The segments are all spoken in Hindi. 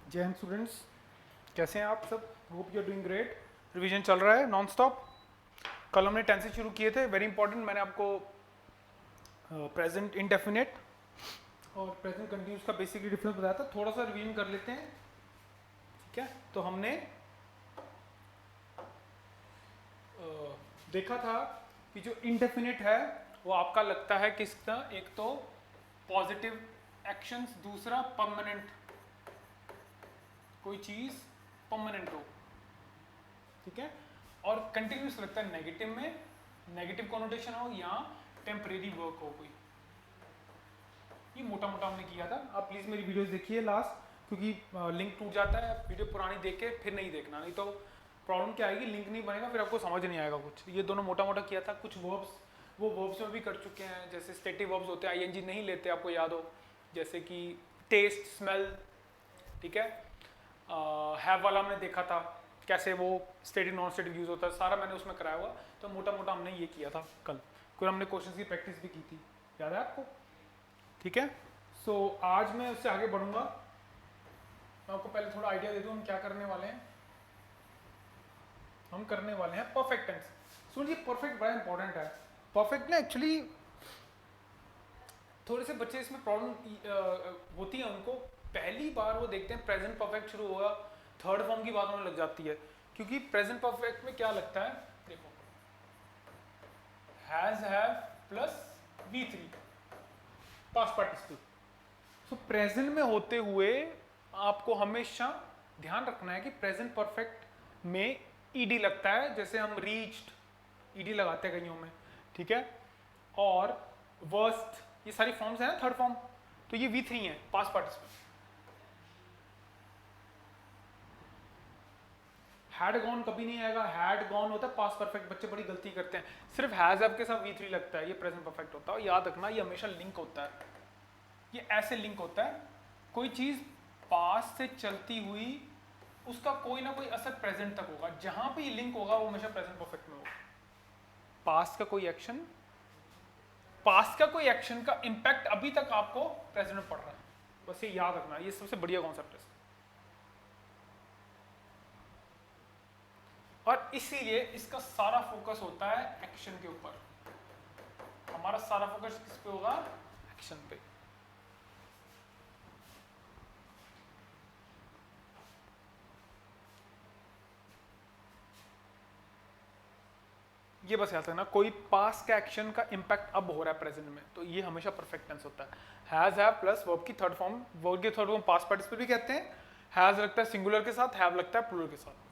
जय हिंद स्टूडेंट्स, कैसे हैं आप सब? Hope you are doing great. Revision चल रहा है नॉन स्टॉप। कल हमने टेंसेस शुरू किए थे, वेरी इंपॉर्टेंट। मैंने आपको प्रेजेंट इंडेफिनिट और प्रेजेंट कंटिन्यूस का बेसिकली डिफरेंस बताया था। थोड़ा सा रिवीजन कर लेते हैं, ठीक है? तो हमने देखा था कि जो इंडेफिनिट है वो आपका लगता है किसका, एक तो पॉजिटिव एक्शंस, दूसरा परमानेंट, कोई चीज परमानेंट हो, ठीक है? और कंटिन्यूस लगता है नेगेटिव में, नेगेटिव कॉनोटेशन हो या टेम्परेरी वर्क हो कोई। ये मोटा मोटा हमने किया था। आप प्लीज मेरी वीडियोस देखिए लास्ट, क्योंकि लिंक टूट जाता है। वीडियो पुरानी देख के फिर नहीं देखना, नहीं तो प्रॉब्लम क्या आएगी, लिंक नहीं बनेगा, फिर आपको समझ नहीं आएगा कुछ। ये दोनों मोटा मोटा किया था। कुछ वर्ब्स वो वर्ब्स में भी कर चुके हैं, जैसे स्टेटिव वर्ब्स होते हैं, आईएनजी नहीं लेते, आपको याद हो, जैसे कि टेस्ट, स्मेल, ठीक है? हैव वाला हमने देखा था कैसे वो स्टेटिव नॉन स्टेटिव यूज होता है, सारा मैंने उसमें कराया हुआ। तो मोटा मोटा हमने ये किया था कल। फिर हमने क्वेश्चंस की प्रैक्टिस भी की थी, याद है आपको? ठीक है। सो आज मैं उससे आगे बढ़ूंगा। मैं आपको पहले थोड़ा आइडिया दे दूं हम क्या करने वाले हैं। हम करने वाले हैं परफेक्ट टेंस। सुनिए, परफेक्ट बड़ा इंपॉर्टेंट है। परफेक्ट ना एक्चुअली थोड़े से बच्चे इसमें प्रॉब्लम होती है उनको। पहली बार वो देखते हैं प्रेजेंट परफेक्ट शुरू होगा, थर्ड फॉर्म की बात होने लग जाती है। क्योंकि प्रेजेंट परफेक्ट में क्या लगता है, देखो, has, have plus V3, past participle. So present में होते हुए आपको हमेशा ध्यान रखना है कि प्रेजेंट परफेक्ट में ईडी लगता है, जैसे हम रीच्ड ईडी लगाते हैं कईयों में, ठीक है? और वर्स्ट, ये सारी फॉर्म्स है ना, थर्ड फॉर्म, तो ये V3 है, पास्ट पार्टिसिपल। हैड गॉन कभी नहीं आएगा, हैड गॉन होता है पास्ट परफेक्ट। बच्चे बड़ी गलती करते हैं, सिर्फ हैज हैव के साथ V3 लगता है, ये प्रेजेंट परफेक्ट होता है। याद रखना, ये हमेशा लिंक होता है, ये ऐसे लिंक होता है। कोई चीज पास्ट से चलती हुई, उसका कोई ना कोई असर प्रेजेंट तक होगा। जहां पे ये लिंक होगा वो हमेशा प्रेजेंट परफेक्ट में होगा। पास्ट का कोई एक्शन, पास्ट का कोई एक्शन का इंपैक्ट अभी तक आपको प्रेजेंट में पड़ रहा है। बस ये याद रखना, ये सबसे बढ़िया कॉन्सेप्ट है। और इसीलिए इसका सारा फोकस होता है एक्शन के ऊपर। हमारा सारा फोकस किस पे होगा? एक्शन पे। ये बस याद रखना, कोई पास का एक्शन का इंपैक्ट अब हो रहा है प्रेजेंट में, तो ये हमेशा परफेक्ट टेंस होता है। हैज हैव प्लस वर्ब की थर्ड फॉर्म, वर्ब की थर्ड फॉर्म पास्ट पार्टिसिपल भी कहते हैं। हैज लगता है सिंगुलर के साथ, हैव लगता है प्लूरल के साथ।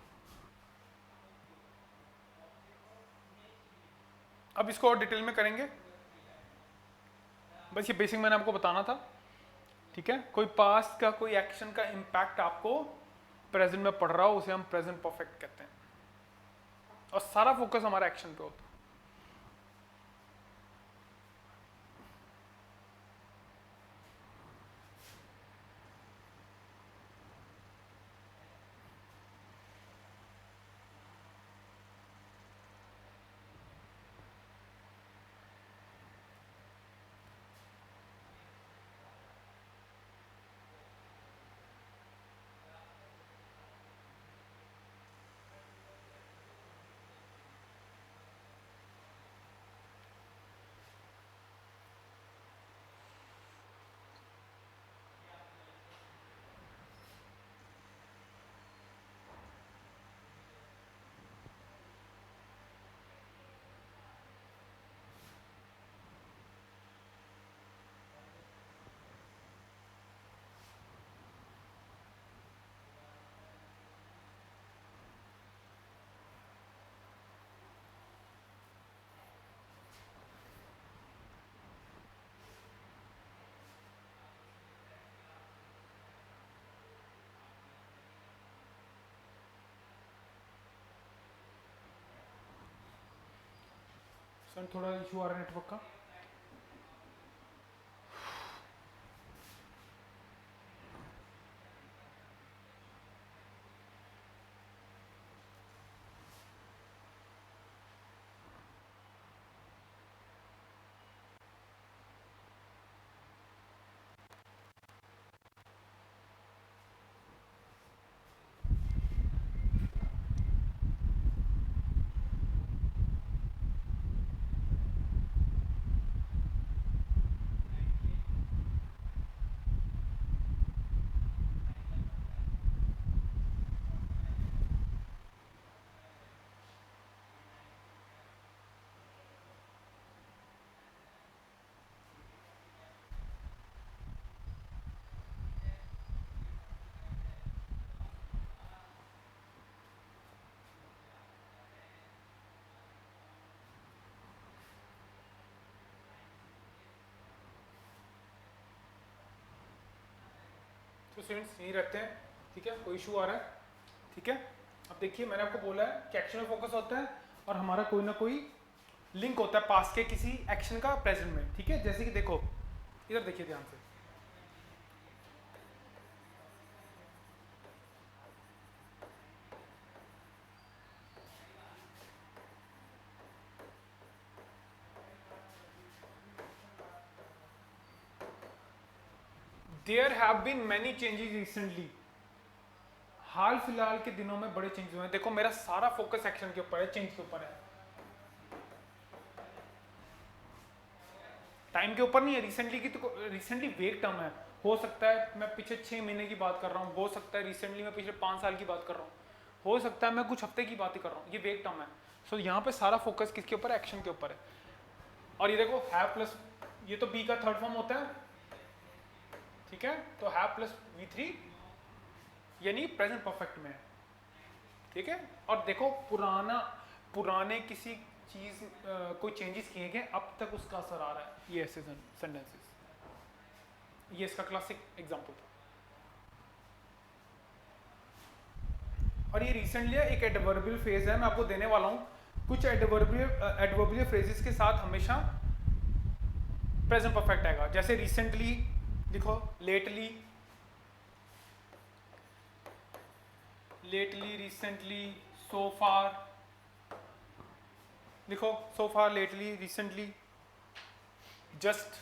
अब इसको और डिटेल में करेंगे, बस ये बेसिक मैंने आपको बताना था, ठीक है? कोई पास्ट का कोई एक्शन का इंपैक्ट आपको प्रेजेंट में पड़ रहा हो, उसे हम प्रेजेंट परफेक्ट कहते हैं। और सारा फोकस हमारा एक्शन पे होता है। सर थोड़ा इशू आ रहा है नेटवर्क का। तो स्टूडेंट्स यहीं रहते हैं, ठीक है, कोई इशू आ रहा है, ठीक है। अब देखिए मैंने आपको बोला है कि एक्शन में फोकस होता है और हमारा कोई ना कोई लिंक होता है पास के किसी एक्शन का प्रेजेंट में, ठीक है। जैसे कि देखो इधर देखिए ध्यान से, there have been many changes recently, हाल फिलहाल के दिनों में बड़े चेंजेस हुए हैं। देखो मेरा सारा फोकस एक्शन के ऊपर है, चेंज के ऊपर है, टाइम के ऊपर नहीं है। रिसेंटली की तो रिसेंटली वेग टर्म है, हो सकता है मैं पिछले 6 महीने की बात कर रहा हूँ, हो सकता है रिसेंटली मैं पिछले 5 साल की बात कर रहा हूँ, हो सकता है मैं कुछ हफ्ते की बात ही कर रहा हूँ, ये वेग टर्म है। सो यहाँ पे सारा फोकस किसके ऊपर है, एक्शन के ऊपर है। और ये देखो हैव प्लस, ये तो बी का थर्ड फॉर्म होता है, ठीक है, तो हैव प्लस V3 यानी प्रेजेंट परफेक्ट में है, ठीक है। और देखो पुराने किसी चीज कोई चेंजेस किए गए अब तक उसका असर आ रहा है, ये ऐसे सेंटेंसेस, ये इसका क्लासिक एग्जांपल था। और ये रिसेंटली एक एडवर्बियल फ्रेज है, मैं आपको देने वाला हूँ। कुछ एडवर्बियल फ्रेजेस के साथ हमेशा प्रेजेंट परफेक्ट आएगा, जैसे रिसेंटली लिखो, लेटली, रिसेंटली, सो फार, लिखो सो फार, लेटली, रिसेंटली, जस्ट,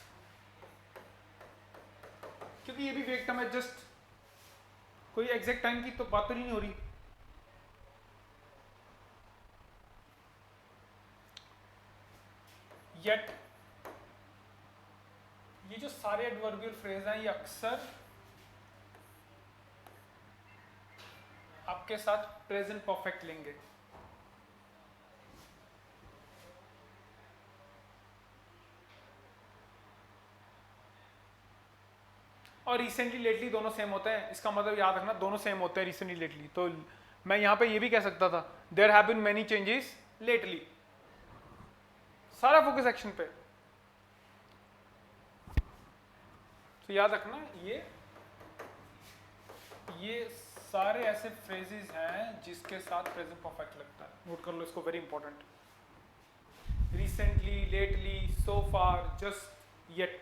क्योंकि ये भी वेग टर्म है, जस्ट कोई एग्जैक्ट टाइम की तो बात तो नहीं हो रही। येट, ये जो सारे एडवर्बियल फ्रेज हैं ये अक्सर आपके साथ प्रेजेंट परफेक्ट लेंगे। और रिसेंटली लेटली दोनों सेम होते हैं, इसका मतलब याद रखना दोनों सेम होते हैं रिसेंटली लेटली। तो मैं यहाँ पे ये भी कह सकता था there have been many changes lately, सारा फोकस एक्शन पे। तो याद रखना ये सारे ऐसे फ्रेजेस हैं जिसके साथ प्रेजेंट परफेक्ट लगता है, नोट कर लो इसको, very important. Recently, lately, so far, just, yet.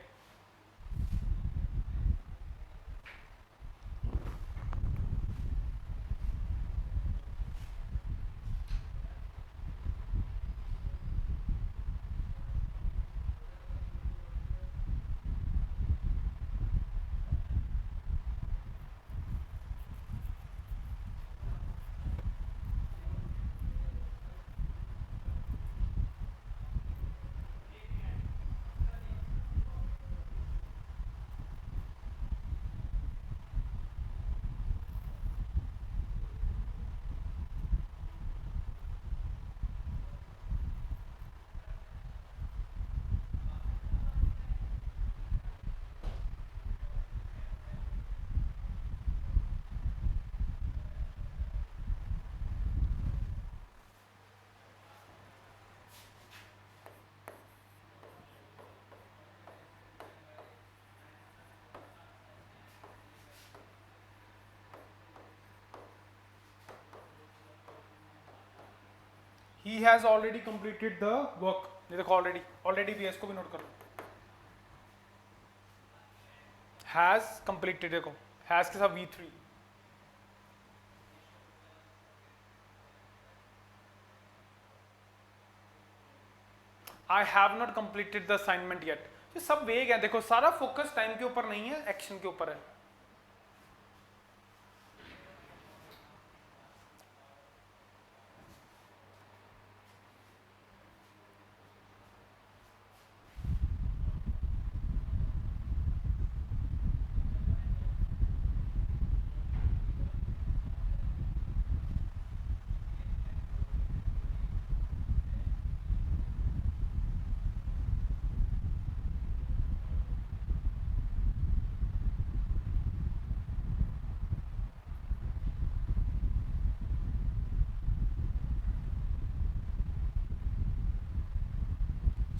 He has already completed the work, ये देखो ऑलरेडी भी है, इसको भी नोट कर लो। हैज कंप्लीटेड, देखो हैज के साथ V3, I have not completed the assignment yet, ये सब वेग है। देखो सारा फोकस टाइम के ऊपर नहीं है, एक्शन के ऊपर है।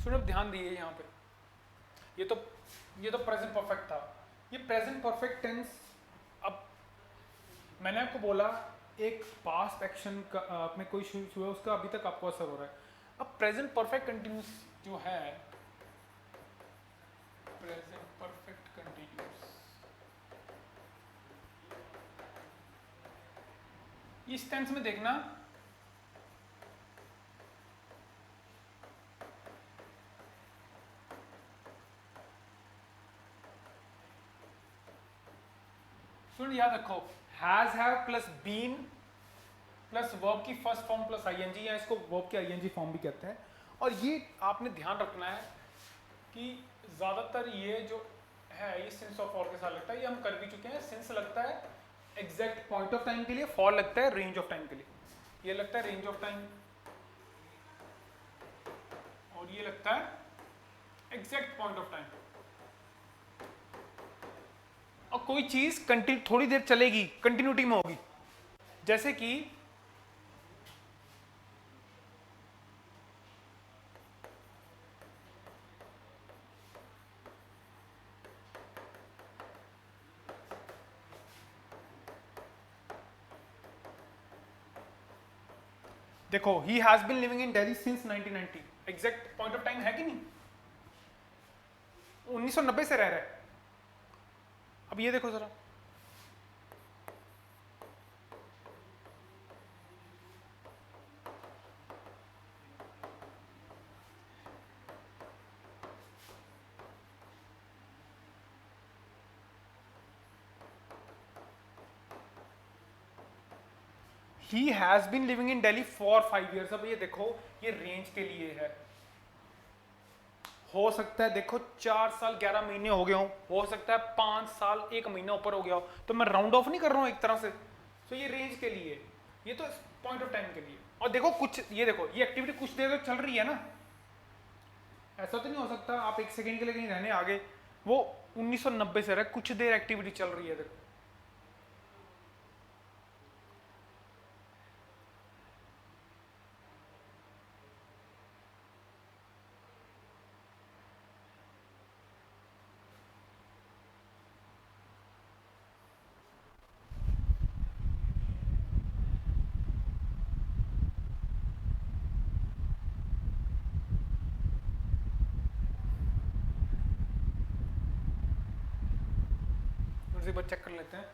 सुनो ध्यान दिए यहाँ पे, ये तो प्रेजेंट परफेक्ट था, ये प्रेजेंट परफेक्ट टेंस मैंने आपको बोला एक पास्ट एक्शन का में कोई शुरू हुआ उसका अभी तक आपको असर हो रहा है। अब प्रेजेंट परफेक्ट कंटिन्यूस जो है, प्रेजेंट परफेक्ट कंटिन्यूस, इस टेंस में देखना सुन, याद रखो has have plus been plus verb की फर्स्ट फॉर्म प्लस आईएनजी, या इसको वर्ब की आईएनजी फॉर्म भी कहते हैं। और ये आपने ध्यान रखना है कि ज्यादातर ये जो है ये सिंस ऑफ फॉर के साथ लगता है, ये हम कर भी चुके हैं। सिंस लगता है एग्जैक्ट पॉइंट ऑफ टाइम के लिए, फॉर लगता है रेंज ऑफ टाइम के लिए। ये लगता है रेंज ऑफ टाइम और ये लगता है एग्जैक्ट पॉइंट ऑफ टाइम। और कोई चीज थोड़ी देर चलेगी, कंटिन्यूटी में होगी, जैसे कि देखो he has been living in Delhi since 1990, exact point of time है कि नहीं? 1990 से रह रहा है। अब ये देखो जरा, he has been living in Delhi for 5 years। अब ये देखो ये रेंज के लिए है, हो सकता है देखो 4 साल 11 महीने हो गए हो सकता है 5 साल 1 महीना ऊपर हो गया हो, तो मैं राउंड ऑफ नहीं कर रहा हूं एक तरह से। तो ये रेंज के लिए, ये तो पॉइंट ऑफ टाइम के लिए। और देखो कुछ, ये देखो ये एक्टिविटी कुछ देर तक चल रही है ना, ऐसा तो नहीं हो सकता आप 1 सेकेंड के लिए कहीं रहने आगे। वो 1990 से रहा, कुछ देर एक्टिविटी चल रही है। देखो एक बार चेक कर लेते हैं।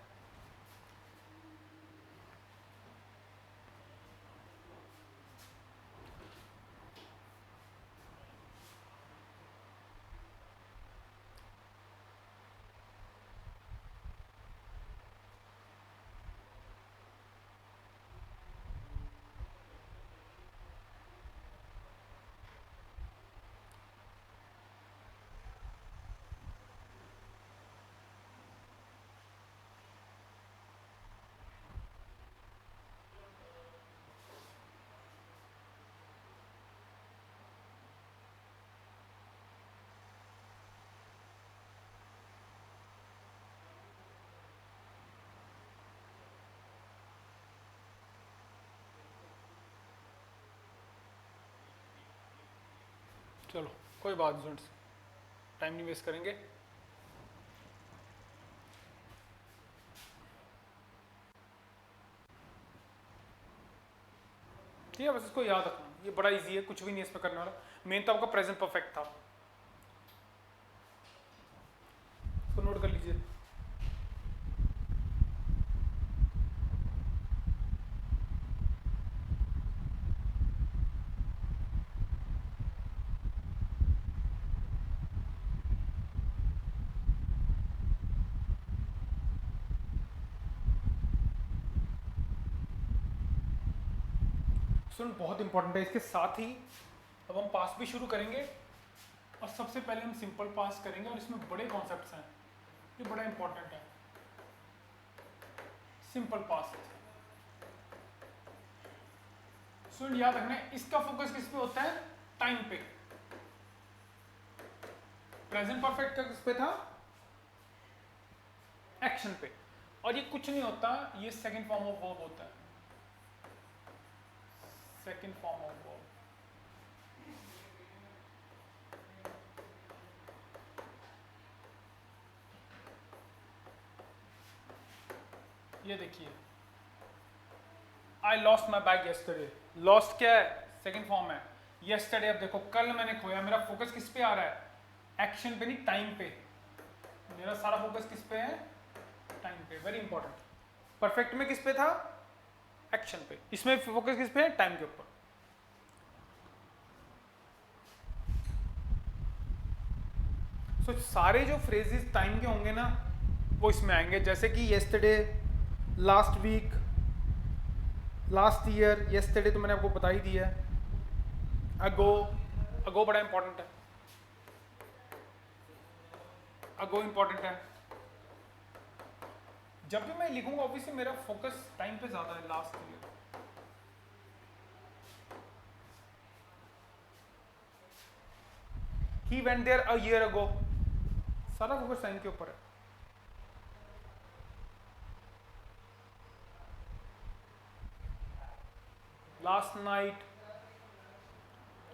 चलो कोई बात नहीं, टाइम नहीं वेस्ट करेंगे। ठीक है, बस इसको याद रखना, ये बड़ा इजी है, कुछ भी नहीं इस पर करने वाला। मेन तो आपका प्रेजेंट परफेक्ट था, इसको नोट कर लीजिए। सुन बहुत इंपॉर्टेंट है। इसके साथ ही अब हम पास भी शुरू करेंगे, और सबसे पहले हम सिंपल पास करेंगे, और इसमें बड़े कॉन्सेप्ट्स हैं, ये बड़ा इंपॉर्टेंट है। सिंपल पास, सुन याद रखना इसका फोकस किस पे होता है? टाइम पे। प्रेजेंट परफेक्ट का किस पे था? एक्शन पे। और ये कुछ नहीं होता, ये सेकंड फॉर्म ऑफ वर्ब होता है, सेकंड फॉर्म ऑफ वर्ब। ये देखिए I lost my bag yesterday, lost क्या है, सेकेंड फॉर्म है। येस्टरडे, अब देखो कल मैंने खोया, मेरा फोकस किस पे आ रहा है, एक्शन पे नहीं टाइम पे, मेरा सारा फोकस किस पे है, टाइम पे, वेरी इंपॉर्टेंट। परफेक्ट में किस पे था, एक्शन पे, इसमें फोकस किस पे है, टाइम के ऊपर। सारे जो फ्रेजेस टाइम के होंगे ना वो इसमें आएंगे, जैसे कि yesterday, last week, last year, yesterday तो मैंने आपको बता ही दिया है, अगो, अगो बड़ा इंपॉर्टेंट है, अगो इंपॉर्टेंट है। जब भी मैं लिखूंगा ऑब्वियसली मेरा फोकस टाइम पे ज्यादा है, last year, he went there a year ago, सारा फोकस टाइम के ऊपर है। लास्ट नाइट,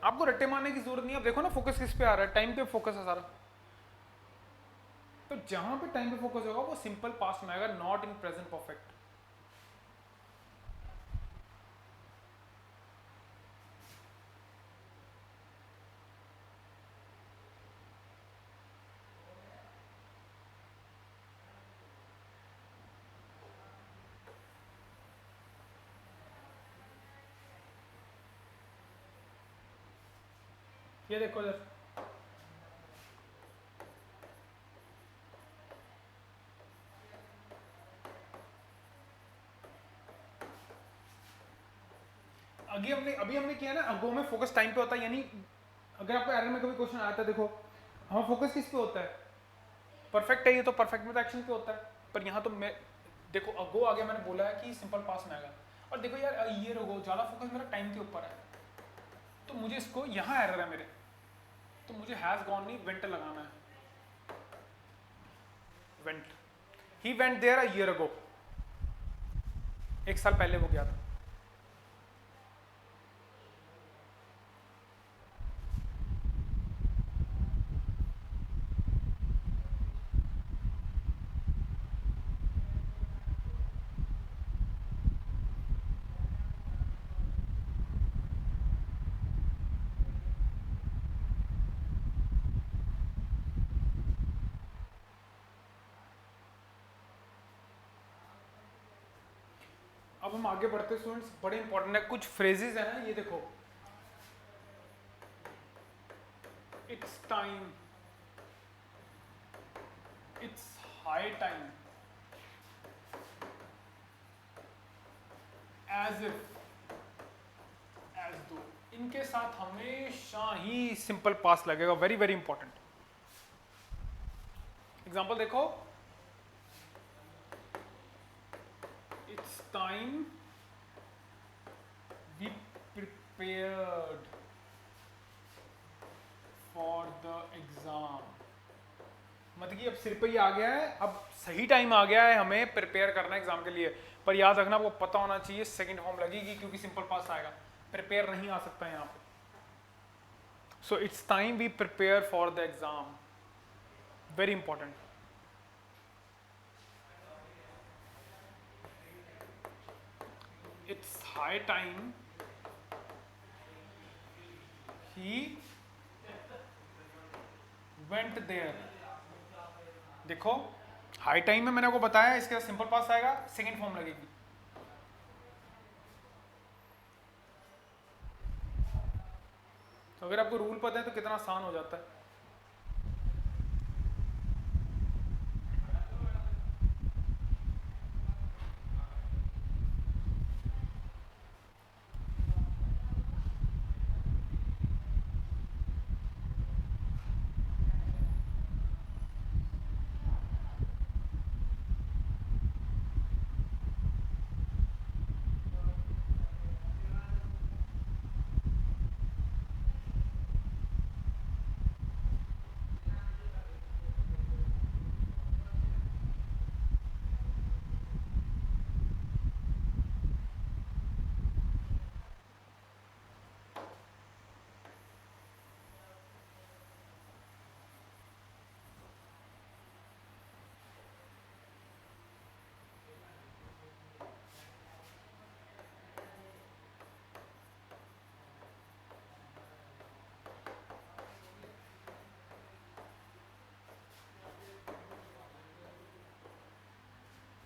आपको रट्टे मारने की जरूरत नहीं है, आप देखो ना फोकस किस पे आ रहा है, टाइम पे फोकस है सारा। तो जहां पे टाइम पे फोकस होगा वो सिंपल पास्ट में आएगा, नॉट इन प्रेजेंट परफेक्ट। ये देखो इधर, अभी हमने किया ना, अगो में फोकस टाइम पे होता है, यानी अगर आपको एरर में कभी क्वेश्चन आता है, देखो हमारा फोकस किस पे होता है, परफेक्ट है ये तो, परफेक्ट में तो एक्शन पे होता है, पर यहाँ तो मैं देखो अगो आगे मैंने बोला है कि सिंपल पास में आएगा, और देखो यार ये अगो ज़्यादा फोकस मेरा टाइम के ऊपर है, तो मुझे इसको यहाँ एरर है मेरे, तो मुझे हैज़ गॉन नहीं वेंट लगाना है, went, he went there a year ago, एक साल पहले वो गया था। अब हम आगे बढ़ते स्टूडेंट्स, बड़े इंपॉर्टेंट है, कुछ फ्रेजेस है ना, ये देखो, it's time, it's high time, as if, as though, इनके साथ हमेशा ही सिंपल पास लगेगा, वेरी वेरी इंपॉर्टेंट। एग्जांपल देखो, it's time we prepared for the exam, मतलब कि अब सिर पे ही आ गया है, अब सही टाइम आ गया है हमें प्रिपेयर करना है एग्जाम के लिए, पर याद रखना आपको पता होना चाहिए सेकंड फॉर्म लगेगी, क्योंकि सिंपल पास आएगा, प्रिपेयर नहीं आ सकता है यहाँ पे। So it's time we prepare for the exam, very important. It's high time he went there, देखो हाई टाइम में मैंने आपको बताया, इसके बाद सिंपल पास आएगा, सेकंड फॉर्म लगेगी। तो अगर आपको रूल पता है तो कितना आसान हो जाता है।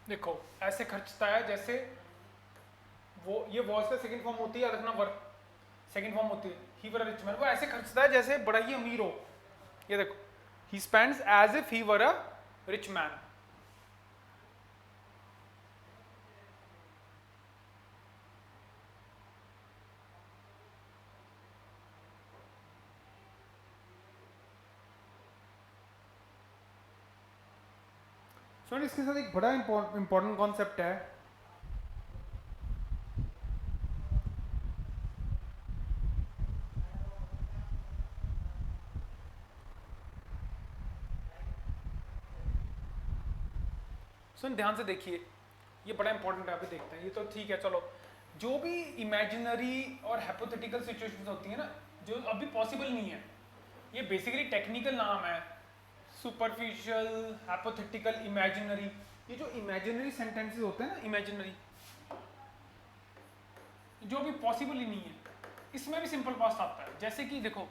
देखो ऐसे खर्चता है जैसे वो, ये वॉज का सेकंड फॉर्म होती है, रखना वर्क सेकंड फॉर्म होती है, ही वर अ रिच मैन। वो ऐसे खर्चता है जैसे बड़ा ही अमीर हो। ये देखो, he spends as if he were a rich man. So इसके साथ एक बड़ा इंपॉर्टेंट कॉन्सेप्ट है, सुन ध्यान से देखिए, ये बड़ा इंपॉर्टेंट है, अभी देखते हैं। ये तो ठीक है, चलो जो भी इमेजिनरी और हाइपोथेटिकल सिचुएशंस होती है ना, जो अभी पॉसिबल नहीं है, ये बेसिकली टेक्निकल नाम है, सुपरफिशियल, हाइपोथेटिकल, इमेजिनरी। ये जो इमेजिनरी सेंटेंसेस होते हैं ना, इमेजिनरी, जो भी पॉसिबल ही नहीं है, इसमें भी सिंपल पास्ट आता है। जैसे कि देखो,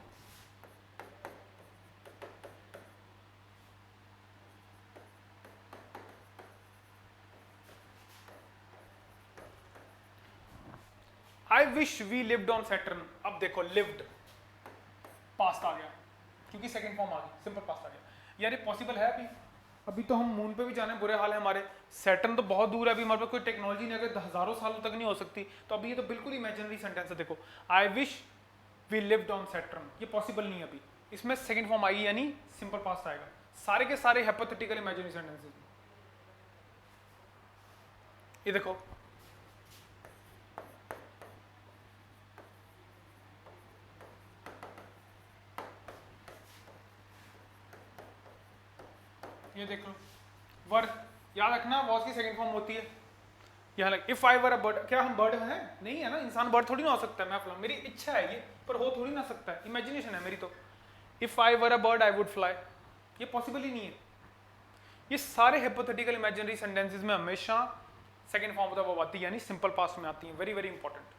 I wish we lived on Saturn. अब देखो लिव्ड पास्ट आ गया क्योंकि सेकंड फॉर्म आ गई, सिंपल पास्ट आ गया। यार ये पॉसिबल है अभी? अभी तो हम मून पे भी जाने बुरे हाल है हमारे, सैटर्न तो बहुत दूर है, अभी हमारे पास कोई टेक्नोलॉजी नहीं, अगर हजारों सालों तक नहीं हो सकती, तो अभी ये तो बिल्कुल इमेजिनरी सेंटेंस है। देखो, I wish we lived on Saturn, ये पॉसिबल नहीं है अभी, इसमें सेकंड फॉर्म आई यानी सिंपल पास्ट आएगा। सारे के सारे हाइपोथेटिकल इमेजिनरी सेंटेंसेस। ये देखो, ये देख लो, वर, याद रखना वॉज की सेकंड फॉर्म होती है। यहाँ लग, if I were a bird, क्या हम बर्ड हैं? नहीं है ना, इंसान बर्ड थोड़ी ना हो सकता है। मैं फ्लाई, मेरी इच्छा है ये, पर हो थोड़ी ना सकता है, इमेजिनेशन है मेरी तो। If I were a bird I would fly, ये पॉसिबल ही नहीं है। ये सारे हाइपोथेटिकल इमेजिनरी सेंटेंसेस में हमेशा second form of the verb आती है, यानी सिंपल पास्ट में आती है। Very very important.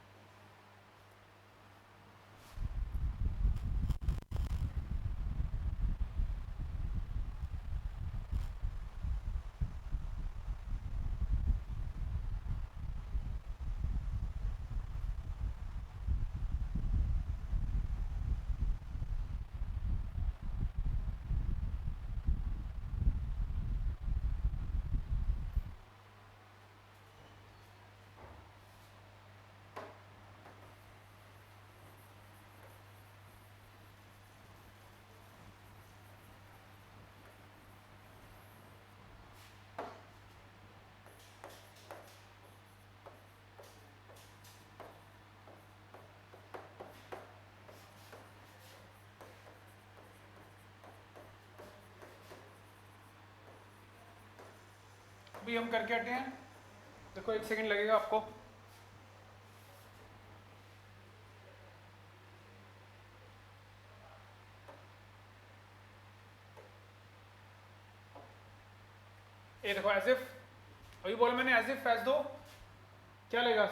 अभी हम करके हटे हैं, देखो 1 सेकंड लगेगा आपको। ये देखो एज इफ, अभी बोला मैंने एज इफ, एज दो, क्या लगेगा?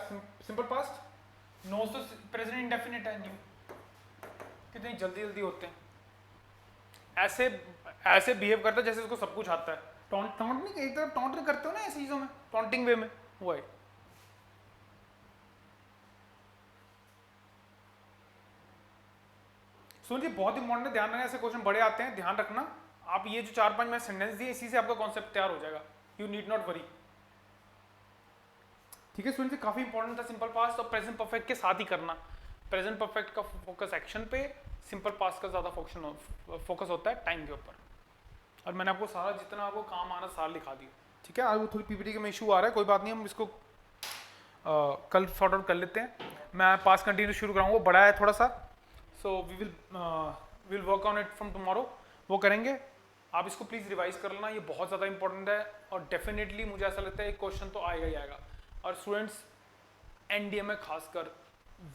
Simple past. नोज तो प्रेजेंट इंडेफिनिट है, न्यू। कितनी जल्दी जल्दी होते हैं, ऐसे ऐसे बिहेव करता है जैसे उसको सब कुछ आता है। टॉन्ट नहीं, एक तरफ टॉन्ट नहीं करते हो ना ऐसी चीजों में, टॉन्टिंग वे में, वो है। सुनिए बहुत इंपॉर्टेंट है, ध्यान रखना, ऐसे क्वेश्चन बड़े आते हैं, ध्यान रखना। आप ये जो 4-5 मैं सेंटेंस दिए, इसी से आपका कॉन्सेप्ट तैयार हो जाएगा, यू नीड नॉट वरी। ठीक है स्टूडेंट्स, काफी इंपॉर्टेंट था सिंपल पास्ट और प्रेजेंट परफेक्ट के साथ ही करना। प्रेजेंट परफेक्ट का फोकस एक्शन पे, सिंपल पास्ट का ज्यादा फोकस होता है टाइम के ऊपर। और मैंने आपको सारा जितना आपको काम आना सारा लिखा दिया। ठीक है, आज वो थोड़ी पीपीटी में इशू आ रहा है, कोई बात नहीं, हम इसको कल सॉर्ट आउट कर लेते हैं। मैं पास कंटिन्यू शुरू कराऊंगा, बड़ा है थोड़ा सा, so we will work on it from tomorrow, वो करेंगे। आप इसको प्लीज़ रिवाइज कर लेना, ये बहुत ज़्यादा इंपॉर्टेंट है और डेफिनेटली मुझे ऐसा लगता है एक क्वेश्चन तो आएगा ही आएगा। और स्टूडेंट्स एनडीए में खासकर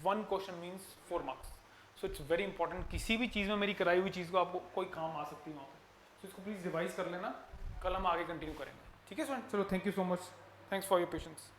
1 question means 4 marks, so it's very important. किसी भी चीज़ में मेरी कराई हुई चीज़ को आपको कोई काम आ सकती है वहाँ पर, सो इसको प्लीज़ रिवाइज कर लेना, कल हम आगे कंटिन्यू करेंगे। ठीक है स्टूडेंट, चलो thank you so much, thanks for your patience.